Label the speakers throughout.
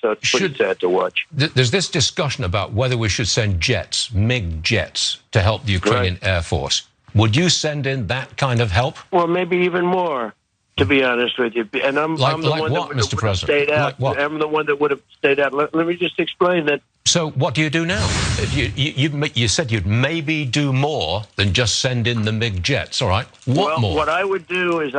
Speaker 1: So it's pretty sad to watch.
Speaker 2: There's this discussion about whether we should send jets, MiG jets, to help the Ukrainian Air Force. Would you send in that kind of help?
Speaker 1: Well, maybe even more, to be honest with you. And I'm the one that would have stayed out. I'm the one that would have stayed out. Let me just explain that.
Speaker 2: So what do you do now? You said you'd maybe do more than just send in the MiG jets. All right. What more?
Speaker 1: What I would do is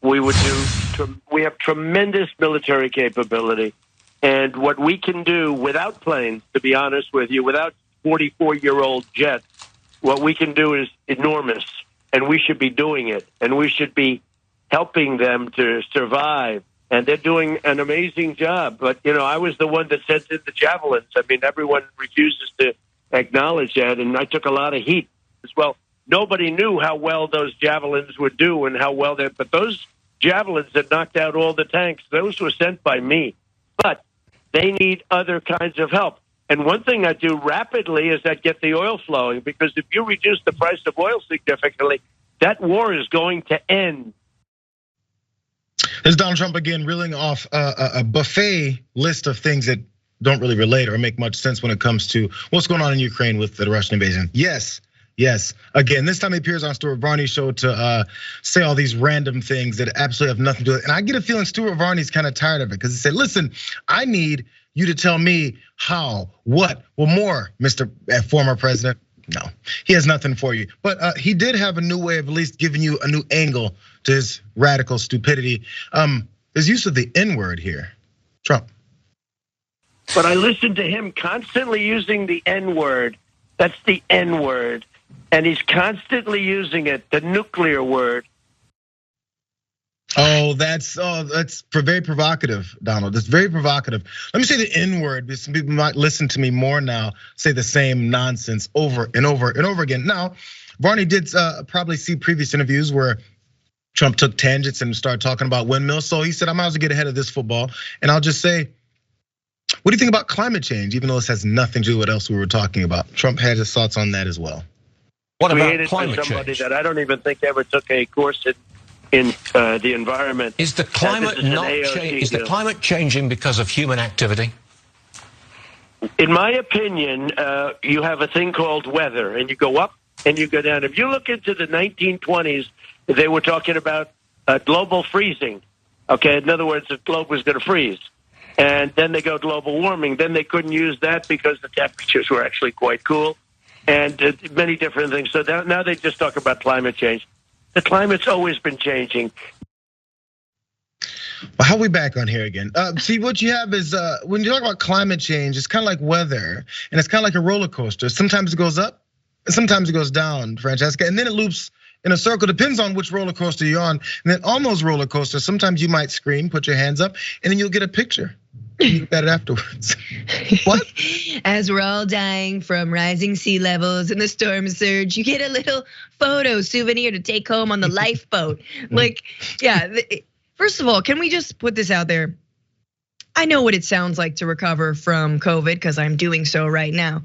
Speaker 1: we have tremendous military capability. And what we can do without planes, to be honest with you, without 44-year-old jets, what we can do is enormous. And we should be doing it. And we should be helping them to survive. And they're doing an amazing job. But, I was the one that sent in the javelins. I mean, everyone refuses to acknowledge that. And I took a lot of heat as well. Nobody knew how well those javelins would do and how well but those javelins that knocked out all the tanks, those were sent by me. But they need other kinds of help. And one thing I do rapidly is I get the oil flowing, because if you reduce the price of oil significantly, that war is going to end.
Speaker 3: There's Donald Trump again, reeling off a buffet list of things that don't really relate or make much sense when it comes to what's going on in Ukraine with the Russian invasion. Yes. Again, this time he appears on Stuart Varney's show to say all these random things that absolutely have nothing to do with it. And I get a feeling Stuart Varney's kind of tired of it, because he said, listen, I need you to tell me how, what, well, more, Mr. Former President. No, he has nothing for you. But he did have a new way of at least giving you a new angle to his radical stupidity. His use of the N-word here, Trump.
Speaker 1: But I listened to him constantly using the N-word. That's the N-word. And he's constantly using it, the nuclear word.
Speaker 3: Oh, that's very provocative, Donald. That's very provocative. Let me say the N-word, because some people might listen to me more now, say the same nonsense over and over and over again. Now, Varney did probably see previous interviews where Trump took tangents and started talking about windmills. So he said, I might as well get ahead of this football. And I'll just say, what do you think about climate change, even though this has nothing to do with what else we were talking about? Trump had his thoughts on that as well.
Speaker 2: What about climate change?
Speaker 1: That I don't even think ever took a course in the environment.
Speaker 2: Is the climate Is the climate changing because of human activity?
Speaker 1: In my opinion, you have a thing called weather, and you go up and you go down. If you look into the 1920s, they were talking about global freezing. Okay, in other words, the globe was going to freeze. And then they go global warming. Then they couldn't use that because the temperatures were actually quite cool, and many different things. So now they just talk about climate change. The climate's always been changing.
Speaker 3: Well, how are we back on here again? See, what you have is when you talk about climate change, it's kind of like weather, and it's kind of like a roller coaster. Sometimes it goes up, and sometimes it goes down, Francesca, and then it loops in a circle. Depends on which roller coaster you're on. And then on those roller coasters, sometimes you might scream, put your hands up, and then you'll get a picture. You look at it afterwards. What?
Speaker 4: As we're all dying from rising sea levels and the storm surge, you get a little photo souvenir to take home on the lifeboat. Like, yeah. First of all, can we just put this out there? I know what it sounds like to recover from COVID, because I'm doing so right now.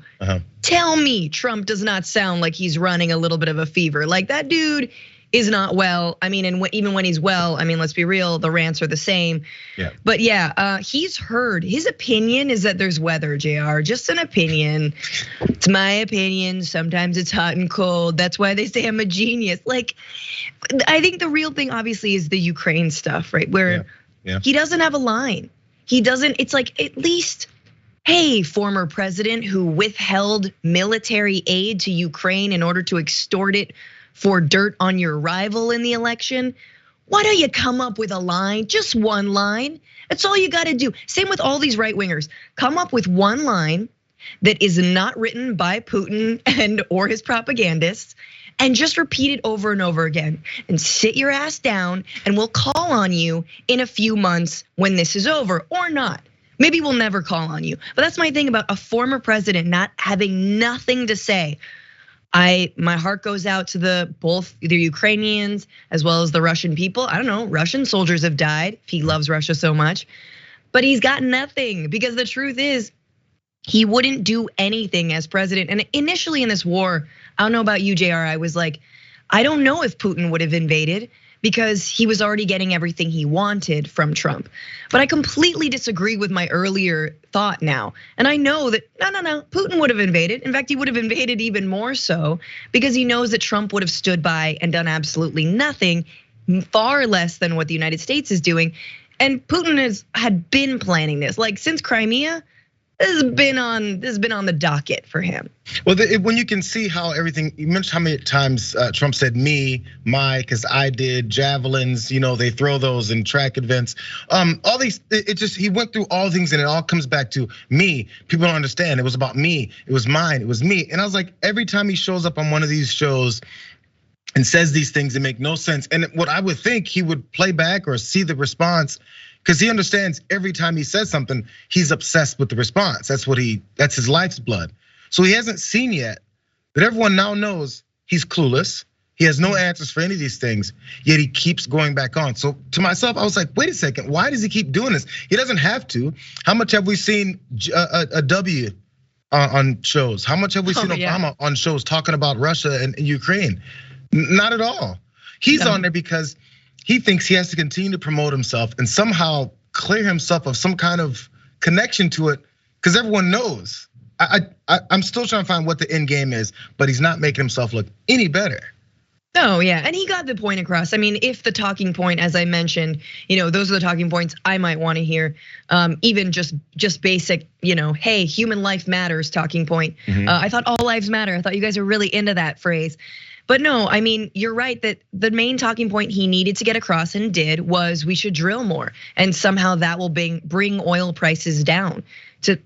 Speaker 4: Tell me Trump does not sound like he's running a little bit of a fever. Like, that dude is not well. I mean, and even when he's well, I mean, let's be real, the rants are the same.
Speaker 3: Yeah.
Speaker 4: But yeah, he's heard. His opinion is that there's weather, JR, just an opinion. It's my opinion. Sometimes it's hot and cold. That's why they say I'm a genius. Like, I think the real thing obviously is the Ukraine stuff, right? Where he doesn't have a line. He doesn't, it's like, at least, hey, former president who withheld military aid to Ukraine in order to extort it for dirt on your rival in the election. Why don't you come up with a line, just one line? That's all you gotta do. Same with all these right wingers. Come up with one line that is not written by Putin and or his propagandists, and just repeat it over and over again. And sit your ass down, and we'll call on you in a few months when this is over, or not. Maybe we'll never call on you. But that's my thing about a former president not having nothing to say. My heart goes out to both the Ukrainians as well as the Russian people. I don't know, Russian soldiers have died if he loves Russia so much. But he's got nothing, because the truth is, he wouldn't do anything as president. And initially in this war, I don't know about you, JR, I was like, I don't know if Putin would have invaded, because he was already getting everything he wanted from Trump. But I completely disagree with my earlier thought now. And I know that, no, Putin would have invaded. In fact, he would have invaded even more so because he knows that Trump would have stood by and done absolutely nothing, far less than what the United States is doing. And Putin had been planning this, like since Crimea. This has been on the docket for him.
Speaker 3: Well, when you can see how everything, you mentioned how many times Trump said me, my, because I did, javelins, they throw those in track events. All these, he went through all things and it all comes back to me. People don't understand. It was about me. It was mine. It was me. And I was like, every time he shows up on one of these shows and says these things that make no sense. And what I would think he would play back or see the response, because he understands every time he says something, he's obsessed with the response. That's his life's blood. So he hasn't seen yet that everyone now knows he's clueless. He has no answers for any of these things, yet he keeps going back on. So to myself, I was like, wait a second, why does he keep doing this? He doesn't have to. How much have we seen a W on shows? How much have we seen Obama on shows talking about Russia and Ukraine? Not at all. He's on there because he thinks he has to continue to promote himself and somehow clear himself of some kind of connection to it, because everyone knows. I'm still trying to find what the end game is, but he's not making himself look any better.
Speaker 4: Oh yeah, and he got the point across. I mean, if the talking point, as I mentioned, those are the talking points I might want to hear. Even just basic, hey, human life matters talking point. I thought all lives matter. I thought you guys are really into that phrase. But no, I mean, you're right that the main talking point he needed to get across and did was we should drill more. And somehow that will bring oil prices down, to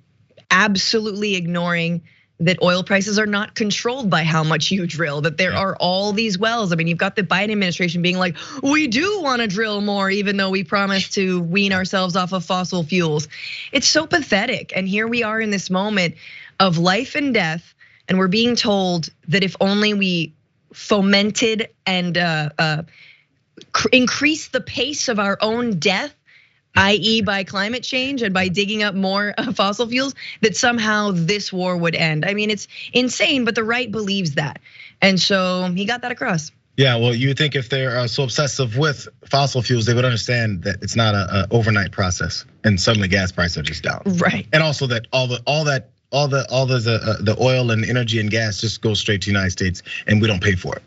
Speaker 4: absolutely ignoring that oil prices are not controlled by how much you drill, that there are all these wells. I mean, you've got the Biden administration being like, we do want to drill more, even though we promised to wean ourselves off of fossil fuels. It's so pathetic. And here we are in this moment of life and death. And we're being told that if only we fomented and increased the pace of our own death, i.e. by climate change and by digging up more fossil fuels, that somehow this war would end. I mean, it's insane, but the right believes that. And so he got that across.
Speaker 3: Yeah, well, you would think if they're so obsessive with fossil fuels, they would understand that it's not an overnight process and suddenly gas prices are just down.
Speaker 4: Right.
Speaker 3: And also that all the oil and energy and gas just goes straight to the United States and we don't pay for it.